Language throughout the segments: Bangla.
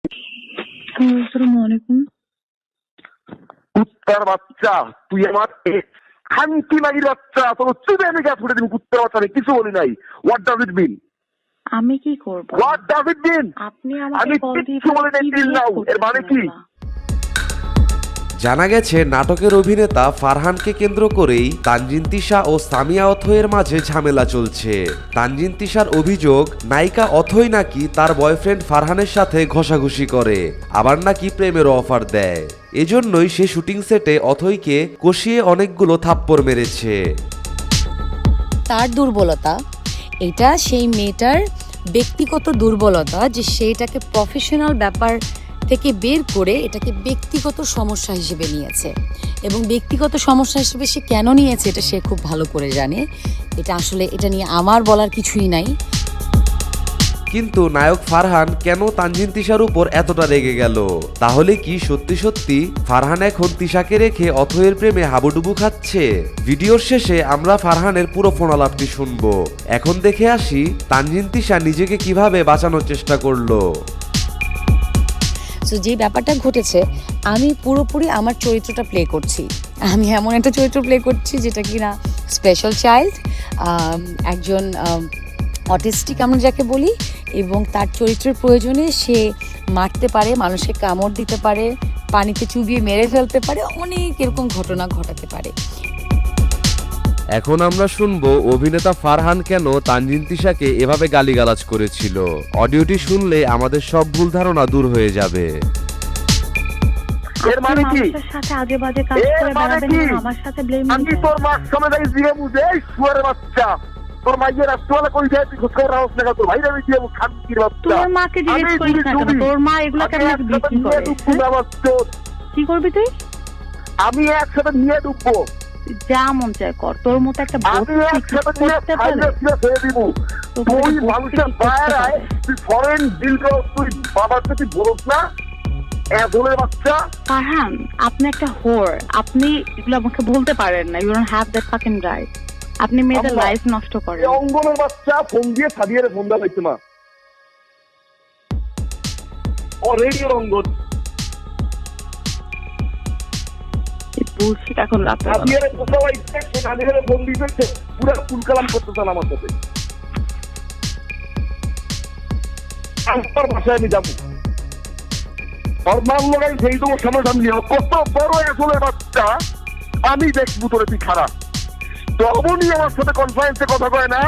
আসসালামু আলাইকুম। কুত্তার বাচ্চা, তুই আমার খানকি মাগির বাচ্চা, তোর চুপে আমি গা ফুটে দিবি। কুত্তার বাচ্চা, আমি কিছু বলি নাই। হোয়াট ডাজ ইট মিন? আমি কি করব? হোয়াট ডাজ ইট মিন? আপনি আমাকে আমি কল দিয়ে কিচ্ছু বলি নাই টিল নাও। এর মানে কি? জানা গেছে নাটকের অভিনেতা ফারহানকে কেন্দ্র করেই তানজিন তিশা ও সামিয়া অথয়ের মাঝে ঝামেলা চলছে। তানজিন তিশার অভিযোগ, নায়িকা অথয় নাকি তার বয়ফ্রেন্ড ফারহানের সাথে ঘষাঘষি করে, আবার নাকি প্রেমেরও অফার দেয়। এজন্যই সে শুটিং সেটে অথয়কে কষিয়ে অনেকগুলো থাপ্পড় মেরেছে। তার দুর্বলতা এটা, সেই মেয়েটার ব্যক্তিগত দুর্বলতা, যে সেটাকে প্রফেশনাল ব্যাপার থেকে বের করে এটাকে ব্যক্তিগত সমস্যা হিসেবে নিয়েছে। এবং ব্যক্তিগত সমস্যা হিসেবে সে কেন নিয়েছে এটা সে খুব ভালো করে জানে। এটা নিয়ে আমার বলার কিছুই নাই। কিন্তু নায়ক ফারহান কেন তানজিন তিশার উপর এতটা রেগে গেল? তাহলে কি সত্যি সত্যি ফারহান এখন তিশাকে রেখে অথয়ের প্রেমে হাবুডুবু খাচ্ছে? ভিডিওর শেষে আমরা ফারহানের পুরো ফোনালাপটি শুনবো। এখন দেখে আসি তানজিন তিশা নিজেকে কিভাবে বাঁচানোর চেষ্টা করলো। সো যে ব্যাপারটা ঘটেছে, আমি পুরোপুরি আমার চরিত্রটা প্লে করছি। আমি এমন একটা চরিত্র প্লে করছি যেটা কিনা স্পেশাল চাইল্ড, একজন অটিস্টিক আমরা যাকে বলি, এবং তার চরিত্রের প্রয়োজনে সে মারতে পারে, মানুষকে কামড় দিতে পারে, পানিতে চুবিয়ে মেরে ফেলতে পারে, অনেক এরকম ঘটনা ঘটাতে পারে। এখন আমরা শুনবো অভিনেতা ফারহান কেন তানজিন তিশাকে এভাবে গালিগালাজ করেছিল। অডিওটি শুনলে আমাদের সব ভুল ধারণা দূর হয়ে যাবে। এর মানে কি? আমার সাথে আজে বাজে কাজ করে বেড়াবেন না, আমার সাথে ব্লেম আমি দিবেন। তোর মার সময় যাই দিয়ে বুঝে, এই শুয়ারের বাচ্চা, তোর মাইয়ের রাস্তাওয়ালা কই যায়? তুই খোঁজ খবর রাখছ না? তোর ভাইরা আমি দিয়ে খানকির বাচ্চা। তোর মাকে জিজ্ঞেস করিস না কেন? তোর মা এগুলা কেন বিক্রি করে? কি করবি তুই? আমি একসাথে নিয়ে ঢুকবো। যা মন চায় কর। তোর মতো একটা আমি একসাথে নিয়ে ফাইলে ছেড়ে দিব। তুই মানুষের বাইরে, তুই ফরেন ডিল কর, তুই বাবার কাছে বলছ না? এদলের বাচ্চা। ফারহান, আপনি একটা হোর। আপনি এগুলো আমাকে বলতে পারেন না। You don't have that fucking right. আপনি মেয়েদের লাইফ নষ্ট করেন। অঙ্গনের বাচ্চা, ফোন দিয়ে সাদিয়ে ফোন দেওয়া হয়েছে মা। রেডিওর অঙ্গন বুলশিট এখন রাতে সাদিয়ে কোথাও আইছে, সেখানে ফোন দিতেছে, পুরো ফুল কালাম করতেছেন আমার সাথে। আমার বাসায় আমি যাবো, ফরমান লাগাই সেই তোমার সামনাসামনি। কত বড় আসলে বাচ্চা, আমি দেখবো তোর তুই খারাপ। তো অবনি আমার সাথে কনফারেন্সে কথা কয় না,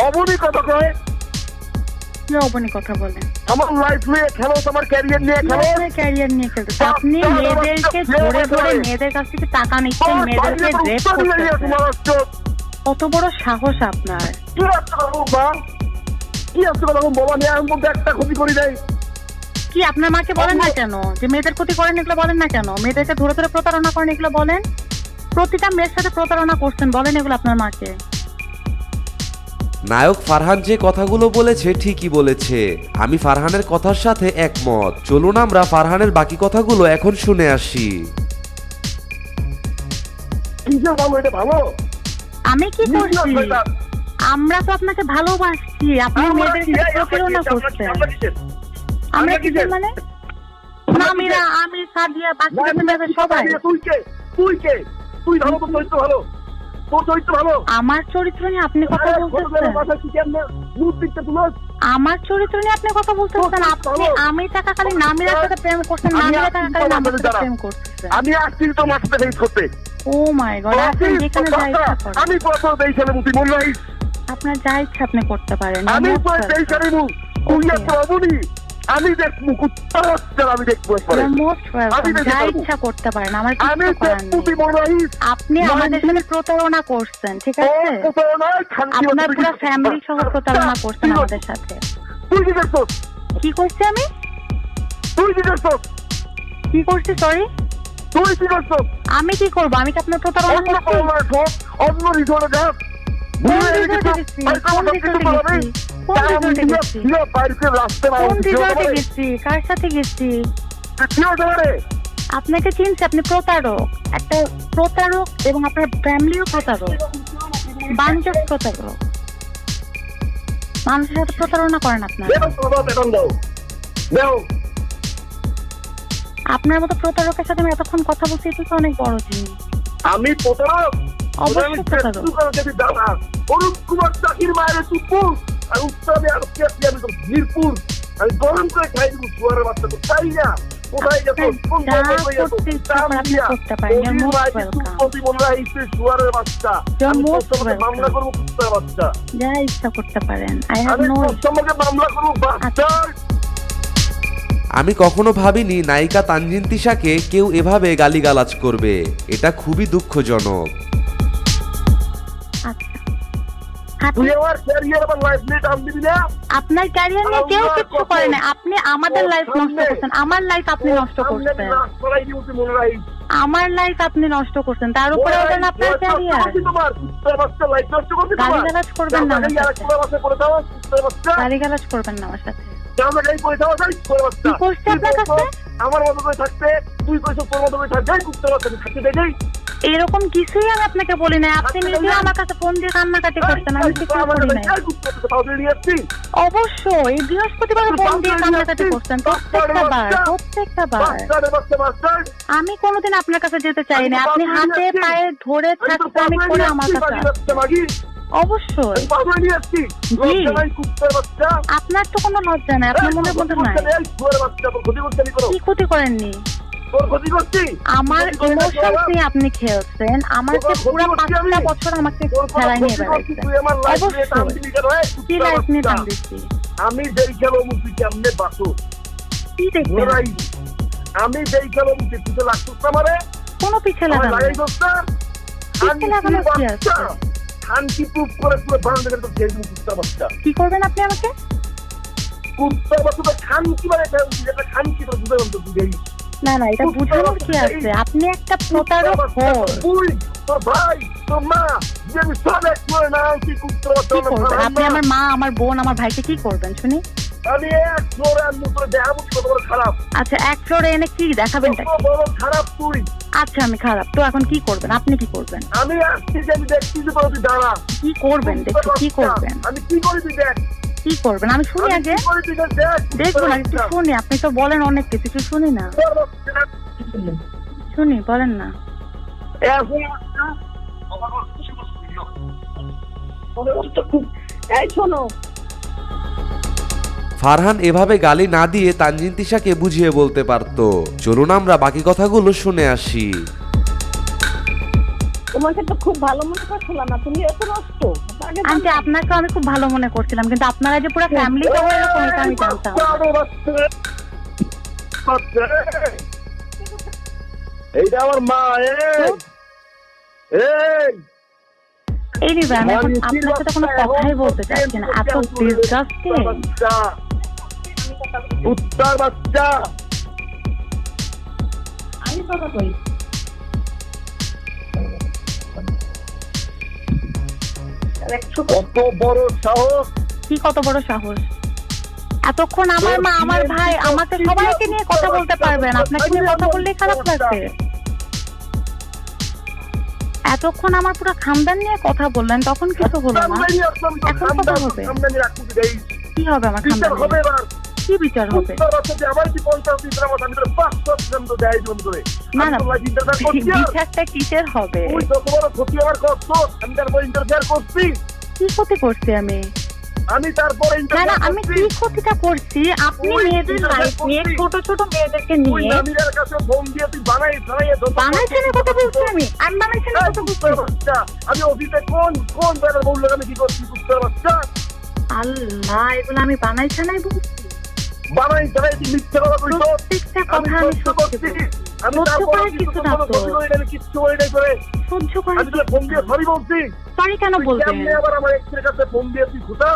অবনি কথা কয়। কি অবনি কথা বলেন? আমার লাইফ নিয়ে খেলো, আমার ক্যারিয়ার নিয়ে খেলো। ক্যারিয়ার নিয়ে খেলতে আপনি মেয়েদেরকে ধরে ধরে মেয়েদের কাছ থেকে টাকা নিচ্ছেন, মেয়েদেরকে রেপ করতেছেন। কত বড় সাহস আপনার! কি আসছে কথা কি আসছে কথা বলা নিয়ে আমি মধ্যে একটা ক্ষতি করি নাই। কি আপনার মাকে বলেন না কেন যে মেয়েদের ক্ষতি করেন? এগুলো বলেন না কেন? মেয়েদেরকে ধরে ধরে প্রতারণা করেন, এগুলো বলেন। প্রতিটা মেয়ের সাথে প্রতারণা করছেন, বলেন এগুলো আপনার মাকে। নায়ক ফারহান যে কথাগুলো বলেছে ঠিকই বলেছে। আমি ফারহানের কথার সাথে একমত। চলুন আমরা ফারহানের বাকি কথাগুলো এখন শুনে আসি। ভালো আমি কি করছি? আমরা তো আপনাকে ভালোবাসছি, আপনি মেয়েদেরকে প্রতারণা করছেন। আমরা কি মানে? নামিরা, আমি, সাদিয়া, বাকি মেয়েদের সবাই। তুই কে? তুই কে? তুই ভালো, তোর চরিত্র ভালো, তোর চরিত্র ভালো। আমার চরিত্র নিয়ে আপনি কথা বলতেছেন? আমার চরিত্র নিয়ে আপনি কথা বলতেছেন? আপনি আমি থাকাকালী নামিরার সাথে প্রেম করছেন, নামিরা থাকাকালী আমার সাথে প্রেম করতেছেন। আমি আসছি তোমার সাথে ফেস করতে। ও মাই গড! আপনি যেখানে যা ইচ্ছা করেন। আমি কত দেইছালে মুতি মন নাই। আপনার যা ইচ্ছা আপনি করতে পারেন। আমি তো দেইছালে মু, তুই এত অবনি। আমি দেখবো কুত্তার বাচ্চা, আমি দেখবো একবারে। মোস্ট ওয়েলকাম, যা ইচ্ছা করতে পারেন, আমার কিছু করার নেই। আপনি আমাদের সাথে প্রতারণা করছেন, ঠিক আছে? আপনার পুরো ফ্যামিলি সহ প্রতারণা করছেন আমাদের সাথে। তুই কি করছিস? কি করছি আমি? তুই কি করছিস? কি করছি? সরি, তুই কি করছিস? আমি কি করবো? আমি কি আপনার প্রতারণা করছি? অন্য রিজনে দেখ। কার সাথে গেছি? আপনাকে চিনছি, আপনি প্রতারক, একটা প্রতারক, এবং আপনার ফ্যামিলিও প্রতারক, বাঞ্চক প্রতারক। মানুষের সাথে প্রতারণা করেন আপনারা। দেও আপনার মতো প্রতারকের সাথে আমি এতক্ষণ কথা বলছি, এটা তো অনেক বড় জিনিস। আমি প্রতারক? অবশ্যই প্রতারক। যদি দাদা অরূপ কুমার চাকির মায়ের চুপুর আর উত্তরে আর আমি তো মিরপুর, আমি গরম করে খাই দিব শুয়ারের বাচ্চা তো তাই না। কোথায় গেছো? কোন যা জায়গায় গেছো? করতে ইচ্ছা করে আপনি করতে পারেন। You're most welcome. শুয়ারের বাচ্চা You're আমি most তোর সঙ্গে welcome. মামলা করবো কুত্তার বাচ্চা, যা ইচ্ছা করতে পারেন। আই হ্যাভ আমি নো। তোর সঙ্গে মামলা করবো বাচ্চা। আমি কখনো ভাবিনি নায়িকা তানজিন তিশাকে কেউ এভাবে গালিগালাজ করবে। এটা খুবই দুঃখজনক। আচ্ছা, তুই আমার ক্যারিয়ার এবং লাইফ নিয়ে টান দিবি না? আপনার ক্যারিয়ার নিয়ে কেউ কিছু করে না। আপনি আমাদের লাইফ নষ্ট করছেন। আমার লাইফ আপনি নষ্ট করছেন। মনে রাখিস আমার লাইফ আপনি নষ্ট করছেন, তার উপরে ওটা না আপনার ক্যারিয়ার। গালিগালাজ করবেন না আমার সাথে। গালিগালাজ করবেন না আমার সাথে। কি করছে আপনার কাছে? আমার মতো করে থাকতে তুই কইছো তোর মতো করে থাকতে কুত্তার বাচ্চা থাকতে দেখেই এরকম কিছুই আমি আপনাকে বলি না। আপনি নিজে আমার কাছে ফোন দিয়ে কান্নাকাটি করছেন, আমি কিছু করি নাই। অবশ্যই এই বৃহস্পতিবার ফোন দিয়ে কান্নাকাটি করছেন প্রত্যেকটা বার। আমি কোনোদিন আপনার কাছে যেতে চাই না। আপনি হাতে পায়ে ধরে থাকতে আমি করে আমার কাছে আসছেন। অবশ্যই। আপনার তো কোনো লজ্জা নাই, আপনার মনের মধ্যে নাই। কি ক্ষতি করেননি? আমার ইমোশন নিয়ে আপনি খেলছেন, আমাকে পুরো 5টা বছর আমাকে খেলায় নিয়ে বেড়াইছেন। অবশ্যই। কি লাইফ নিয়ে টান দিচ্ছি? আমি যেই খেলো মুক্তি কেমনে বাসো কি দেখবেন? আমি যেই খেলো মুক্তি পিছে লাগতো আমারে কোনো পিছে লাগানো লাগাই নেই। দোস্তা পিছে লাগানো কি আছে? শান্তি প্রুফ করে পুরো বারান্দা করে তো যেই কুত্তা বাচ্চা কি করবেন আপনি আমাকে? কুত্তা বাচ্চা খানকি মানে যেটা খানকি তো বুঝে তো বুঝেই না না, এটা বুঝানোর কি আছে? আপনি একটা প্রতারক হন। তুই তোর ভাই তোর মা যে আমি সব এক করে না কি কুত্তা কি করবেন বাচ্চা আপনি? আমার মা, আমার বোন, আমার ভাইকে কি করবেন শুনি? আমি এক ফ্লোরে আনবো তোর দেহা কত বড় খারাপ। আচ্ছা, এক ফ্লোরে এনে কি দেখাবেনটা কত কি? বড় খারাপ তুই। আচ্ছা, আমি খারাপ তো এখন কি করবেন? আপনি কি করবেন? আমি আসছি যে আমি দেখছি যে তুই দাঁড়া কি করবেন? দেখি কি করবেন। আমি কি করি তুই দেখ কি করবেন আমি শুনি আমি আগে। কি করি তুই দেখ দেখবো না, একটু শুনি। আপনি তো বলেন অনেক কিছু, একটু শুনি না। শুনি, বলেন না। এই শোনো ফারহান এভাবে গালি না দিয়ে তানজিন তিশাকে বুঝিয়ে বলতে পারতো। চলুন আমরা বাকি কথাগুলো শুনে আসি। তোমাকে তো খুব ভালো মনে করছিলাম না, তুমি এত নষ্ট। আন্টি, আপনাকে আমি খুব ভালো মনে করছিলাম, কিন্তু আপনারা যে পুরো ফ্যামিলি সহ এরকম এটা আমি জানতাম। এইটা আমার মা। এই নিবে আমি এখন আপনার সাথে কোনো কথাই বলতে চাচ্ছি না। এত ডিসগাস্টিং। কুত্তার বাচ্চা। আমি কথা কই। কত বড় সাহস! কি কত বড় সাহস? এতক্ষণ আমার মা, আমার ভাই, আমাকে সবাইকে নিয়ে কথা বলতে পারবেন, আপনাকে নিয়ে কথা বললেই খারাপ লাগছে। এতক্ষণ আমার পুরো খানদান নিয়ে কথা বললেন, তখন কিছু হলো না। এখন কথা হবে। কি হবে আমার খানদান? কি বিচার হবে? না না, বিচারটা কিসের হবে? কি ক্ষতি করছি আমি? আমি তারপরে না না, আমি কি ক্ষতিটা করছি? আপনি মেয়েদের লাইফ নিয়ে, ছোট ছোট মেয়েদেরকে নিয়ে বানাইছেন কথা বলছি। আমি বানাইছেন কথা বলছি। আমি অফিসে কোন বেড়ার বললো আমি কি করছি কুত্তার বাচ্চা? আল্লাহ, এগুলো আমি বানাইছে নাই বলছি। বানাই তারাই মিথ্যে কথা কইছো। প্রত্যেকটা কথা আমি সত্যি বলছি। আমি সহ্য তারপরে করার কিছু না তো। কিচ্ছু করি নাই করে সহ্য করার আমি তোকে ফোন দিয়ে সরি বলছি। সরি কেন বলবেন? কেমনে আবার আমার এক্সের কাছে ফোন দিয়ে তুই খুঁটা?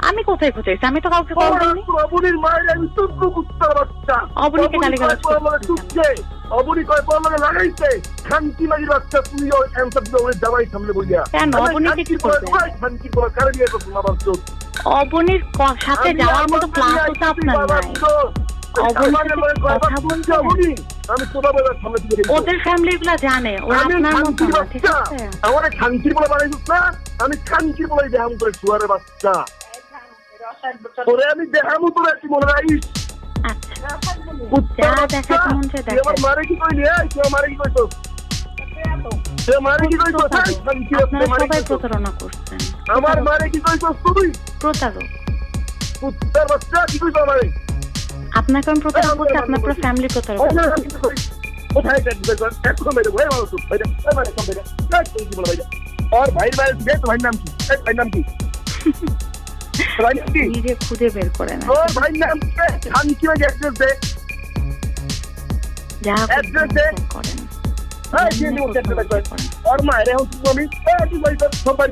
আমি কোথায় খুঁজেছি? আমি তো কাউকে কল দিইনি। অবনীর মায়ের আমি তুব্বু কুত্তার বাচ্চা। অবনীকে গালিগালাজ করছে। অবনী কয় পর লাগে লাগাইছে। খানকি মাগির বাচ্চা তুই ওই ক্যান্সার দিয়ে ওই জামাই সামনে বইয়া। কেন? অবনীকে কি করবে? খানকি পর কারে দিয়ে করছ না বাচ্চা? অবনীর সাথে যাওয়ার মতো প্ল্যান তো আপনার নাই। আমি তোমার সামনে দিয়ে ওদের ফ্যামিলি গুলা জানে ওরা আপনার মতো না, ঠিক আছে? আমার খানকির বলে বানাইছিস না? আমি খানকির বলে দেহাম করে শুয়ারের বাচ্চা। ওরে আমি দেহামু তোর একটি মনে রাখিস। আচ্ছা কুত্তার যা বাচ্চা, দেখার মন চায় তুই আমার দেখেন। মারে কি কইলি? এই, তুই আমারে কি কইছস? তুই আমারে কি কইছস? এই, আমি কি আপনারা মারে সবাই কইছস? প্রতারণা করছেন। আমার মারে কি কইছস তুই? প্রতারক। কুত্তার বাচ্চা, কি কইছস আমারে? আপনাকে আমি প্রতারক বলছি, আপনার পুরো ফ্যামিলি প্রতারক। কোথায় একদম মেরে ভয় ভালো তুই ভাইরা ভাই সব ভাইরা তুই কি বল ভাইরা আর ভাইয়ের বাইরে দে তো ভাইয়ের নাম কি? এই ভাইয়ের নাম কি? ভাইয়ের নাম কি? নিজে খুঁজে বের করেন। তোর ভাইয়ের নাম কি? আমি কি ভাই অ্যাড্রেস দে? যা Address দে। করেন। এই দিয়ে দিও অ্যাড্রেস দে। আর মায়ের এখন তুমি এই তুই ভাই সব বাড়ি